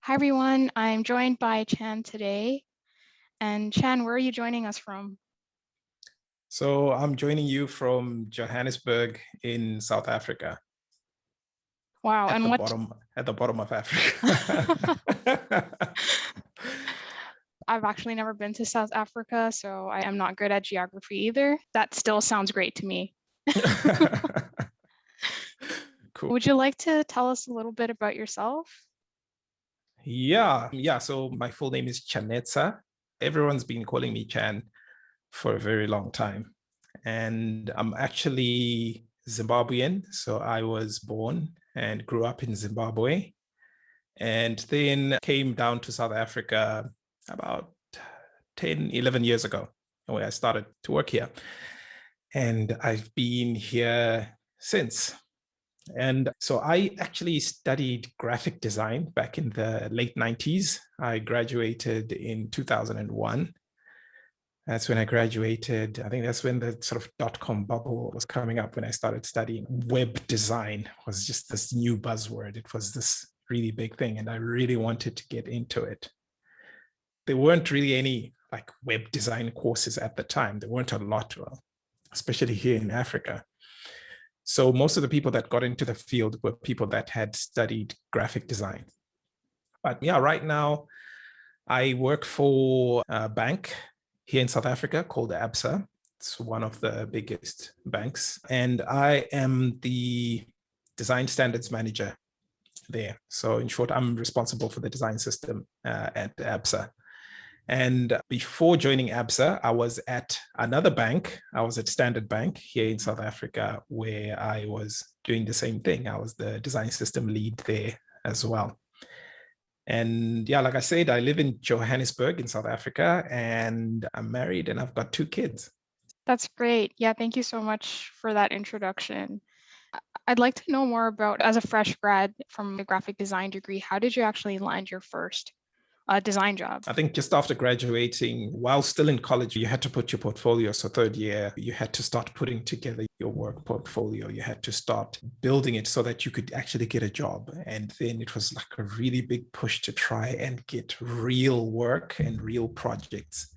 Hi everyone, I'm joined by Chan today. And Chan, where are you joining us from? So I'm joining you from Johannesburg in South Africa, Wow, at and the what? bottom of Africa. I've actually never been to South Africa, so I am not good at geography either. That still sounds great to me. Cool. Would you like to tell us a little bit about yourself? Yeah. So my full name is Chanetsa. Everyone's been calling me Chan for a very long time. And I'm actually Zimbabwean. So I was born and grew up in Zimbabwe, and then came down to South Africa about 10, 11 years ago, when I started to work here. And I've been here since. And so I actually studied graphic design back in the late 90s. I graduated in 2001. That's when I graduated. I think that's when the sort of dot-com bubble was coming up, when I started studying. Web design was just this new buzzword. It was this really big thing, and I really wanted to get into it. There weren't really any like web design courses at the time. There weren't a lot, especially here in Africa. So most of the people that got into the field were people that had studied graphic design. But yeah, right now I work for a bank here in South Africa called Absa. It's one of the biggest banks. And I am the design standards manager there. So in short, I'm responsible for the design system at Absa. And before joining Absa, I was at another bank. I was at Standard Bank here in South Africa, where I was doing the same thing. I was the design system lead there as well. And yeah, like I said, I live in Johannesburg in South Africa, and I'm married and I've got 2 kids. That's great. Yeah, thank you so much for that introduction. I'd like to know more about, as a fresh grad from a graphic design degree, how did you actually land your first design job? I think just after graduating, while still in college, you had to put your portfolio. So third year, you had to start putting together your work portfolio. You had to start building it so that you could actually get a job. And then it was like a really big push to try and get real work and real projects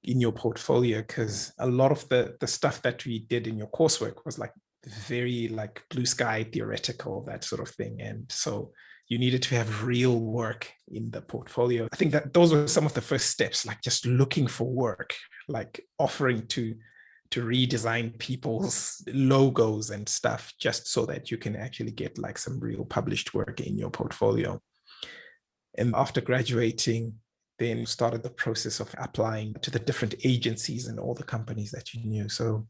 in your portfolio, because a lot of the stuff that we did in your coursework was like very like blue sky theoretical, that sort of thing. And so you needed to have real work in the portfolio. I think that those were some of the first steps, like just looking for work, like offering to redesign people's logos and stuff, just so that you can actually get like some real published work in your portfolio. And after graduating, then started the process of applying to the different agencies and all the companies that you knew. So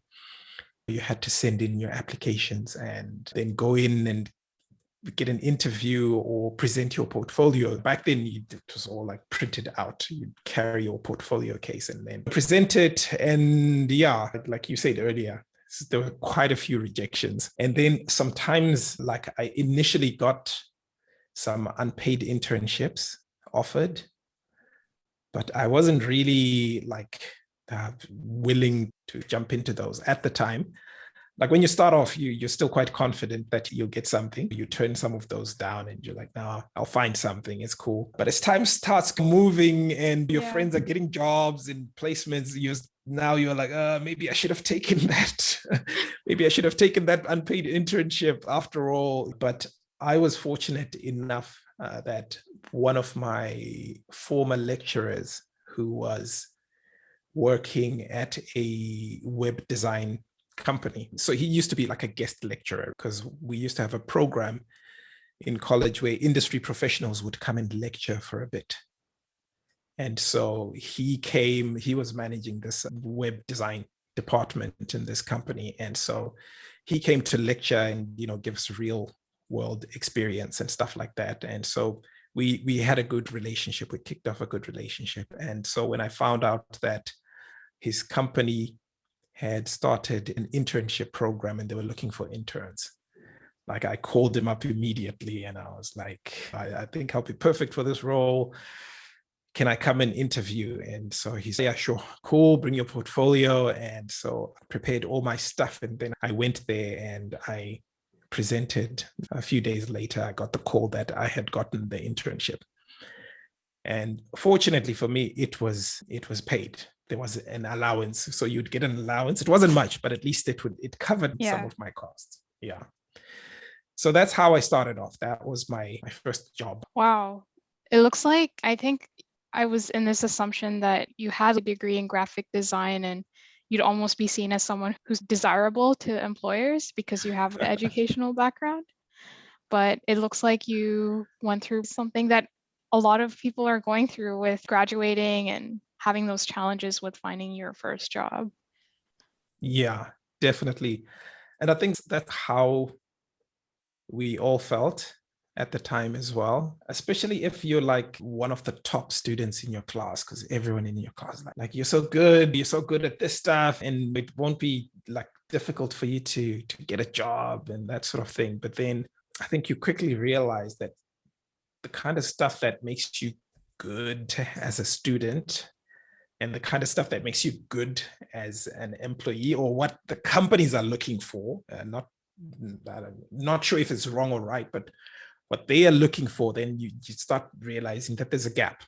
you had to send in your applications and then go in and get an interview or present your portfolio. Back then, it was all like printed out. You'd carry your portfolio case and then present it. And yeah, like you said earlier, there were quite a few rejections. And then sometimes, like I initially got some unpaid internships offered, but I wasn't really like willing to jump into those at the time. Like when you start off, you're still quite confident that you'll get something. You turn some of those down and you're like, no, I'll find something. It's cool. But as time starts moving and your friends are getting jobs and placements, now you're like, maybe I should have taken that. Maybe I should have taken that unpaid internship after all. But I was fortunate enough that one of my former lecturers, who was working at a web design company. So he used to be like a guest lecturer, because we used to have a program in college where industry professionals would come and lecture for a bit. And so he was managing this web design department in this company. And so he came to lecture and, give us real world experience and stuff like that. And so we had a good relationship. We kicked off a good relationship. And so when I found out that his company had started an internship program and they were looking for interns, like I called him up immediately and I was like, I think I'll be perfect for this role. Can I come and interview? And so he said, yeah, sure, cool, bring your portfolio. And so I prepared all my stuff. And then I went there and I presented. A few days later, I got the call that I had gotten the internship. And fortunately for me, it was paid. There was an allowance. So you'd get an allowance. It wasn't much, but at least it covered some Yeah. of my costs. Yeah. So that's how I started off. That was my first job. Wow. It looks like, I think I was in this assumption that you had a degree in graphic design and you'd almost be seen as someone who's desirable to employers because you have the educational background. But it looks like you went through something that a lot of people are going through with graduating and having those challenges with finding your first job. Yeah, definitely. And I think that's how we all felt at the time as well, especially if you're like one of the top students in your class, because everyone in your class like you're so good at this stuff, and it won't be like difficult for you to get a job and that sort of thing. But then I think you quickly realize that the kind of stuff that makes you good as a student and the kind of stuff that makes you good as an employee, or what the companies are looking for, not sure if it's wrong or right, but what they are looking for, then you start realizing that there's a gap.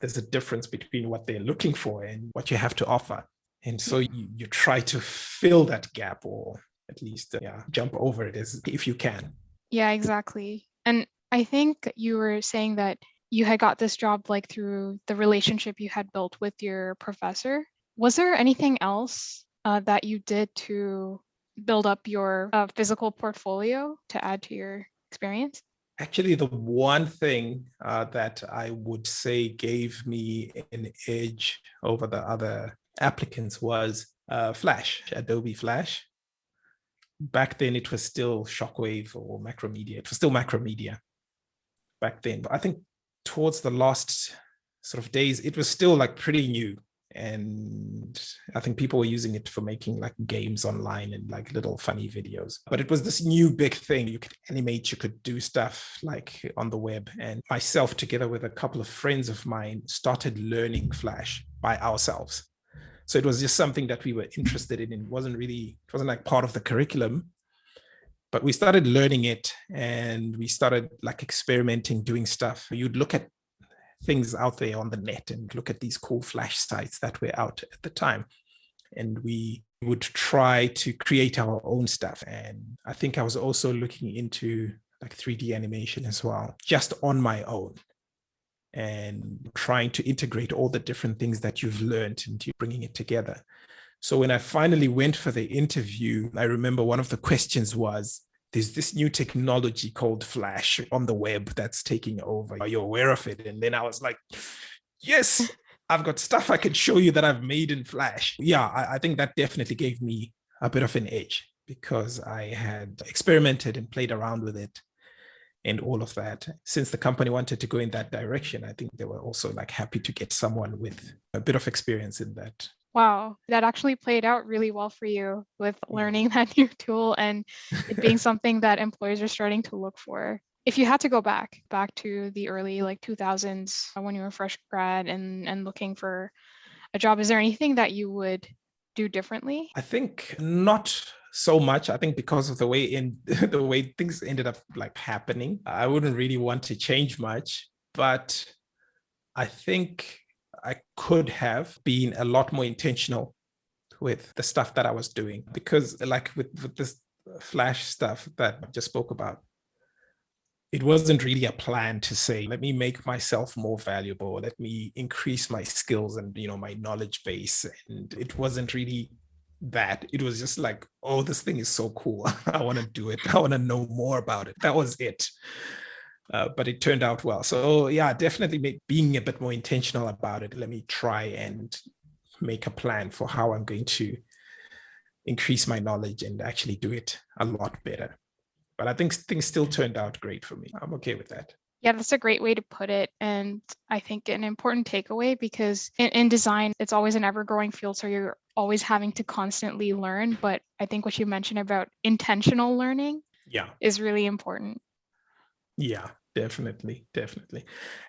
There's a difference between what they're looking for and what you have to offer. And so you try to fill that gap, or at least jump over it if you can. Yeah, exactly. And I think you were saying that you had got this job like through the relationship you had built with your professor. Was there anything else that you did to build up your physical portfolio to add to your experience? Actually, the one thing that I would say gave me an edge over the other applicants was Flash, Adobe Flash. Back then, it was still Shockwave or Macromedia. It was still Macromedia back then. But I think towards the last sort of days, it was still like pretty new. And I think people were using it for making like games online and like little funny videos. But it was this new big thing. You could animate, you could do stuff like on the web. And myself, together with a couple of friends of mine, started learning Flash by ourselves. So it was just something that we were interested in. It wasn't like part of the curriculum, but we started learning it and we started like experimenting, doing stuff. You'd look at things out there on the net and look at these cool Flash sites that were out at the time. And we would try to create our own stuff. And I think I was also looking into like 3D animation as well, just on my own, and trying to integrate all the different things that you've learned into bringing it together. So when I finally went for the interview, I remember one of the questions was, there's this new technology called Flash on the web that's taking over. Are you aware of it? And then I was like, yes, I've got stuff I can show you that I've made in Flash. Yeah, I think that definitely gave me a bit of an edge because I had experimented and played around with it and all of that. Since the company wanted to go in that direction, I think they were also like happy to get someone with a bit of experience in that. Wow, that actually played out really well for you with learning that new tool and it being something that employers are starting to look for. If you had to go back to the early like 2000s when you were a fresh grad and looking for a job, is there anything that you would do differently? I think not so much. I think because of the way things ended up like happening, I wouldn't really want to change much. But I think I could have been a lot more intentional with the stuff that I was doing, because like with this Flash stuff that I just spoke about, it wasn't really a plan to say, let me make myself more valuable, let me increase my skills and my knowledge base. And it wasn't really that. It was just like, oh, this thing is so cool. I want to do it. I want to know more about it. That was it. But it turned out well. So yeah, definitely being a bit more intentional about it. Let me try and make a plan for how I'm going to increase my knowledge and actually do it a lot better. But I think things still turned out great for me. I'm okay with that. Yeah, that's a great way to put it. And I think an important takeaway, because in design, it's always an ever-growing field. So you're always having to constantly learn. But I think what you mentioned about intentional learning is really important. Yeah, definitely.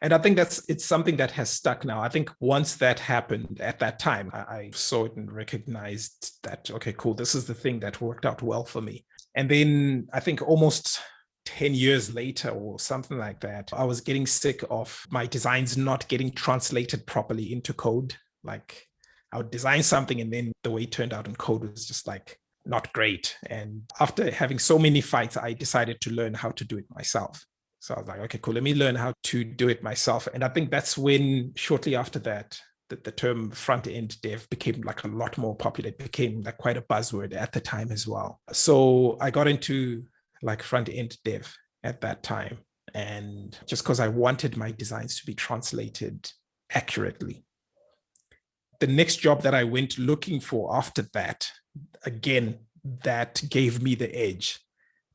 And I think it's something that has stuck now. I think once that happened at that time, I saw it and recognized that, okay, cool, this is the thing that worked out well for me. And then I think almost 10 years later or something like that, I was getting sick of my designs not getting translated properly into code. Like I would design something and then the way it turned out in code was just like not great. And after having so many fights, I decided to learn how to do it myself. So I was like, okay, cool, let me learn how to do it myself. And I think that's when, shortly after that, the term front-end dev became like a lot more popular. It became like quite a buzzword at the time as well. So I got into like front-end dev at that time. And just because I wanted my designs to be translated accurately. The next job that I went looking for after that, again, that gave me the edge.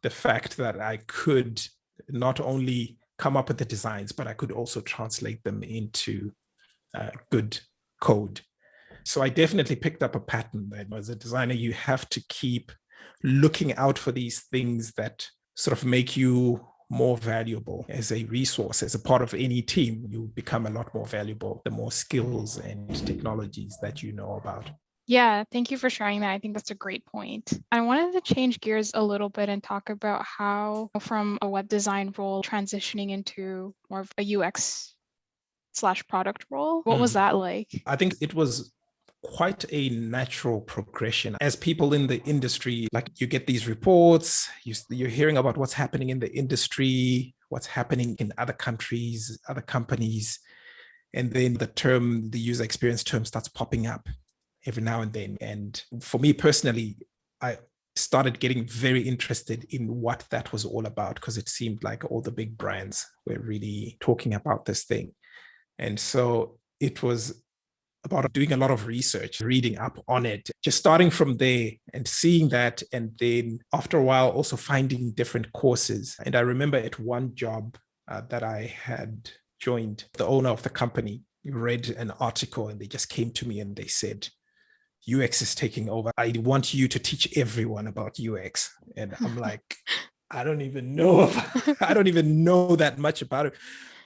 The fact that I could not only come up with the designs, but I could also translate them into good code. So I definitely picked up a pattern that as a designer, you have to keep looking out for these things that sort of make you more valuable as a resource, as a part of any team. You become a lot more valuable the more skills and technologies that you know about. Yeah, thank you for sharing that. I think that's a great point. I wanted to change gears a little bit and talk about how from a web design role transitioning into more of a UX/product role. What was that like? I think it was quite a natural progression. As people in the industry, like you get these reports, you're hearing about what's happening in the industry, what's happening in other countries, other companies. And then the user experience term starts popping up every now and then. And for me personally, I started getting very interested in what that was all about, because it seemed like all the big brands were really talking about this thing. And so it was about doing a lot of research, reading up on it, just starting from there and seeing that. And then after a while, also finding different courses. And I remember at one job that I had joined, the owner of the company read an article and they just came to me and they said, UX is taking over. I want you to teach everyone about UX. And I'm like, I don't even know I don't even know that much about it.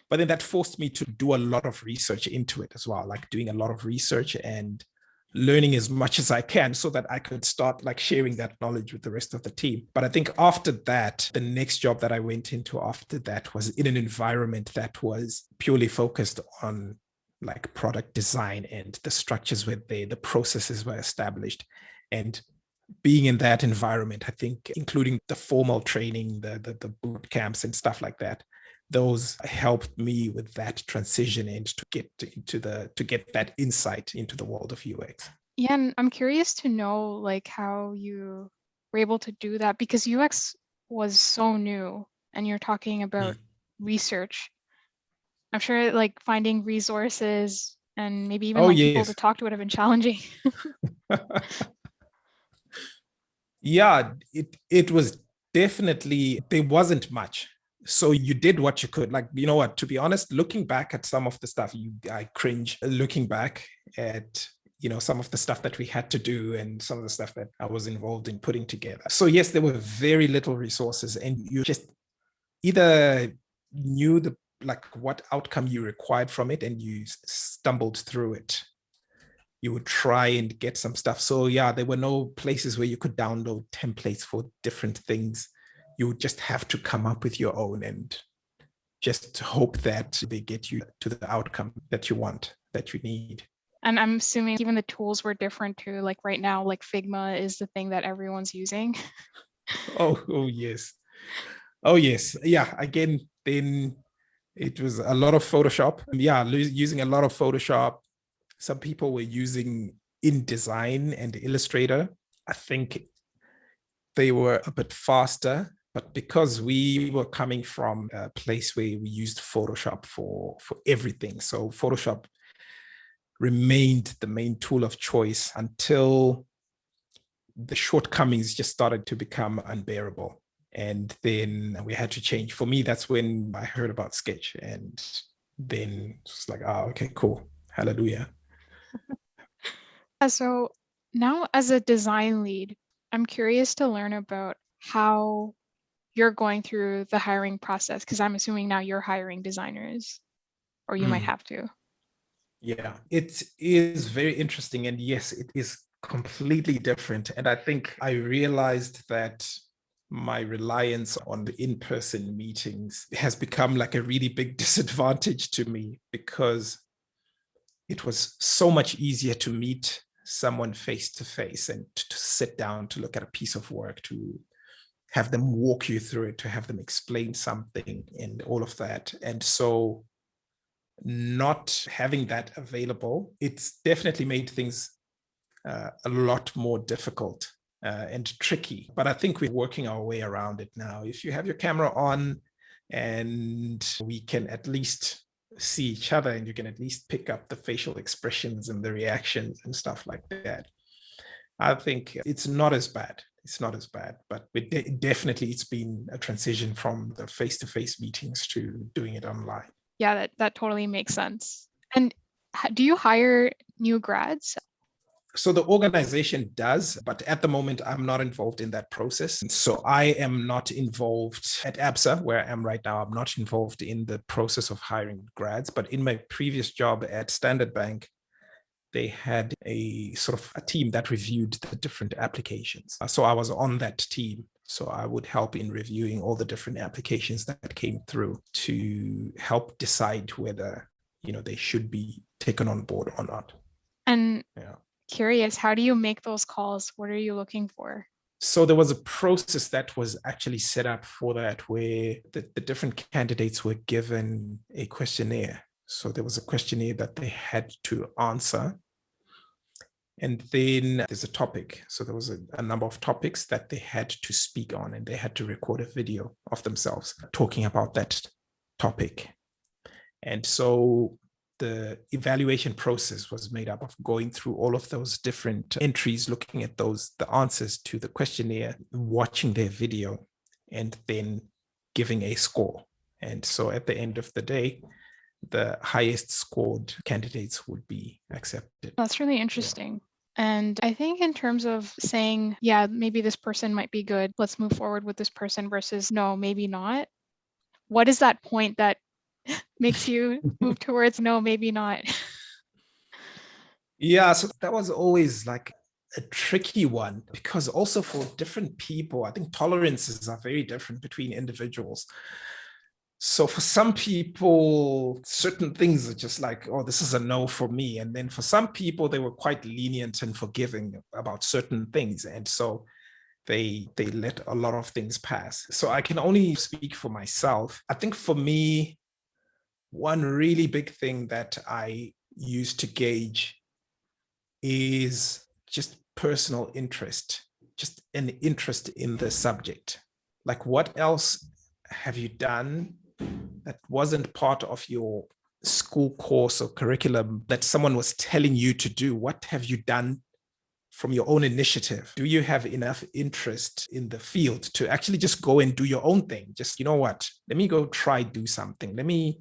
But then that forced me to do a lot of research into it as well, like doing a lot of research and learning as much as I can so that I could start like sharing that knowledge with the rest of the team. But I think after that, the next job that I went into after that was in an environment that was purely focused on like product design, and the structures were there, the processes were established. And being in that environment, I think, including the formal training, the boot camps and stuff like that, those helped me with that transition and to get that insight into the world of UX. Yeah, and I'm curious to know like how you were able to do that, because UX was so new and you're talking about research. I'm sure like finding resources and maybe even Oh, like people to yes. talk to would have been challenging. Yeah, it was definitely, there wasn't much. So you did what you could. Like, you know what, to be honest, looking back at some of the stuff, I cringe looking back at, some of the stuff that we had to do and some of the stuff that I was involved in putting together. So yes, there were very little resources, and you just either knew like what outcome you required from it and you stumbled through it. You would try and get some stuff. So yeah, there were no places where you could download templates for different things. You would just have to come up with your own and just hope that they get you to the outcome that you want, that you need. And I'm assuming even the tools were different too. Like right now, like Figma is the thing that everyone's using. Oh yes. Oh yes. Yeah. Again, then it was a lot of Photoshop. Yeah, using a lot of Photoshop. Some people were using InDesign and Illustrator. I think they were a bit faster, but because we were coming from a place where we used Photoshop for everything, so Photoshop remained the main tool of choice until the shortcomings just started to become unbearable. And then we had to change. For me, that's when I heard about Sketch, and then it's like, oh, okay, cool. Hallelujah. So now as a design lead, I'm curious to learn about how you're going through the hiring process, because I'm assuming now you're hiring designers, or you might have to. Yeah, it is very interesting. And yes, it is completely different. And I think I realized that my reliance on the in-person meetings has become like a really big disadvantage to me, because it was so much easier to meet someone face to face and to sit down to look at a piece of work, to have them walk you through it, to have them explain something and all of that. And so not having that available, it's definitely made things a lot more difficult and tricky. But I think we're working our way around it now. If you have your camera on and we can at least see each other and you can at least pick up the facial expressions and the reactions and stuff like that, I think it's not as bad. It's not as bad, but definitely it's been a transition from the face-to-face meetings to doing it online. Yeah, that totally makes sense. And do you hire new grads? So the organization does, but at the moment, I'm not involved in that process. So I am not involved at Absa, where I am right now. I'm not involved in the process of hiring grads, but in my previous job at Standard Bank, they had a sort of a team that reviewed the different applications. So I was on that team. So I would help in reviewing all the different applications that came through to help decide whether, they should be taken on board or not. And yeah. Curious, how do you make those calls? What are you looking for? So there was a process that was actually set up for that, where the different candidates were given a questionnaire. So there was a questionnaire that they had to answer. And then there's a topic. So there was a number of topics that they had to speak on, and they had to record a video of themselves talking about that topic. And so the evaluation process was made up of going through all of those different entries, looking at the answers to the questionnaire, watching their video, and then giving a score. And so at the end of the day, the highest scored candidates would be accepted. That's really interesting. Yeah. And I think in terms of saying, yeah, maybe this person might be good, let's move forward with this person, versus no, maybe not. What is that point that makes you move towards no, maybe not? Yeah, so that was always like a tricky one, because also for different people, I think tolerances are very different between individuals. So for some people, certain things are just like, oh, this is a no for me. And then for some people, they were quite lenient and forgiving about certain things. And so they let a lot of things pass. So I can only speak for myself. I think for me, one really big thing that I use to gauge is just personal interest, just an interest in the subject. Like, what else have you done that wasn't part of your school course or curriculum that someone was telling you to do? What have you done from your own initiative? Do you have enough interest in the field to actually just go and do your own thing? Just, you know what, let me go try do something. Let me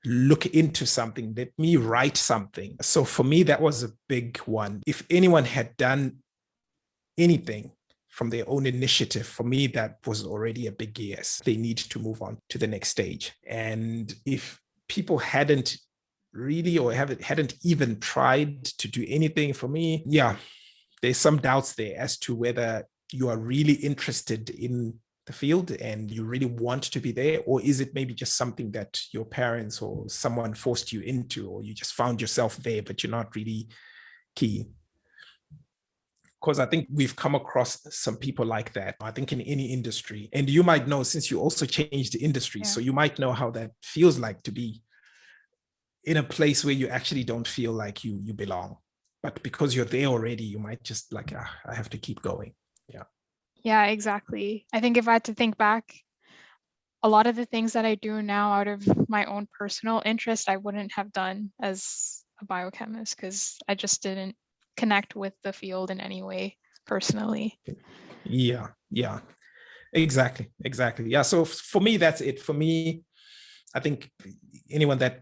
look into something. Let me write something. So for me, that was a big one. If anyone had done anything from their own initiative, for me, that was already a big yes. They need to move on to the next stage. And if people hadn't really, or hadn't even tried to do anything, for me, yeah, there's some doubts there as to whether you are really interested in the field and you really want to be there, or is it maybe just something that your parents or someone forced you into, or you just found yourself there, but you're not really keen? Because I think we've come across some people like that, I think, in any industry. And you might know, since you also changed the industry, so you might know how that feels like to be in a place where you actually don't feel like you belong. But because you're there already, you might just like, I have to keep going. Yeah. Yeah, exactly. I think if I had to think back, a lot of the things that I do now out of my own personal interest, I wouldn't have done as a biochemist, because I just didn't connect with the field in any way personally. Yeah, exactly. Yeah, so for me, that's it. For me, I think anyone that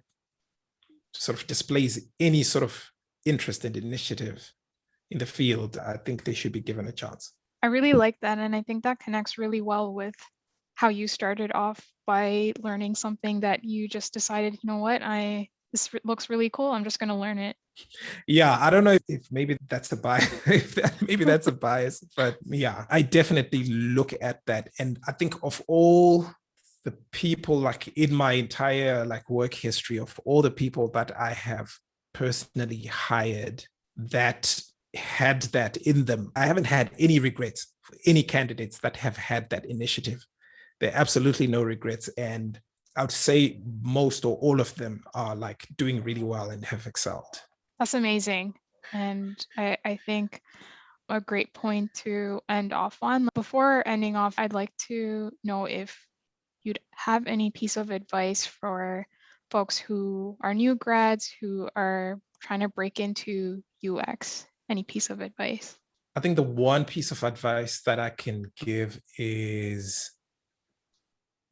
sort of displays any sort of interest and initiative in the field, I think they should be given a chance. I really like that, and I think that connects really well with how you started off by learning something that you just decided, you know what, I this looks really cool. I'm just going to learn it. Yeah, I don't know if maybe that's a bias, maybe that's a bias, but yeah, I definitely look at that. And I think of all the people, like in my entire like work history, of all the people that I have personally hired that had that in them, I haven't had any regrets for any candidates that have had that initiative. There are absolutely no regrets. And I would say most or all of them are like doing really well and have excelled. That's amazing. And I think a great point to end off on. Before ending off, I'd like to know if you'd have any piece of advice for folks who are new grads who are trying to break into UX. Any piece of advice? I think the one piece of advice that I can give is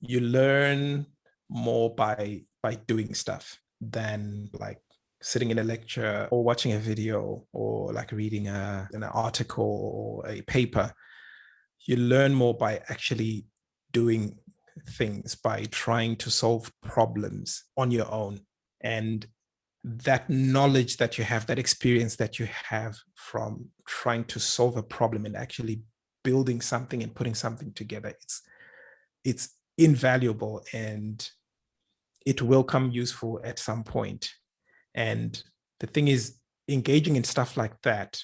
you learn more by doing stuff than like sitting in a lecture or watching a video or like reading an article or a paper. You learn more by actually doing things, by trying to solve problems on your own. And that knowledge that you have, that experience that you have from trying to solve a problem and actually building something and putting something together, it's invaluable, and it will come useful at some point. And the thing is, engaging in stuff like that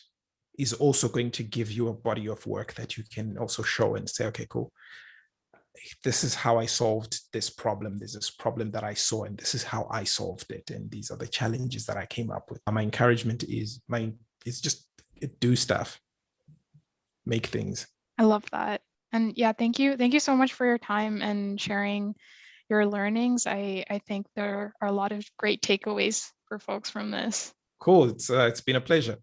is also going to give you a body of work that you can also show and say, okay, cool, this is how I solved this problem. There's this problem that I saw, and this is how I solved it. And these are the challenges that I came up with. My encouragement is just do stuff, make things. I love that. And yeah, thank you. Thank you so much for your time and sharing your learnings. I think there are a lot of great takeaways for folks from this. Cool. It's been a pleasure.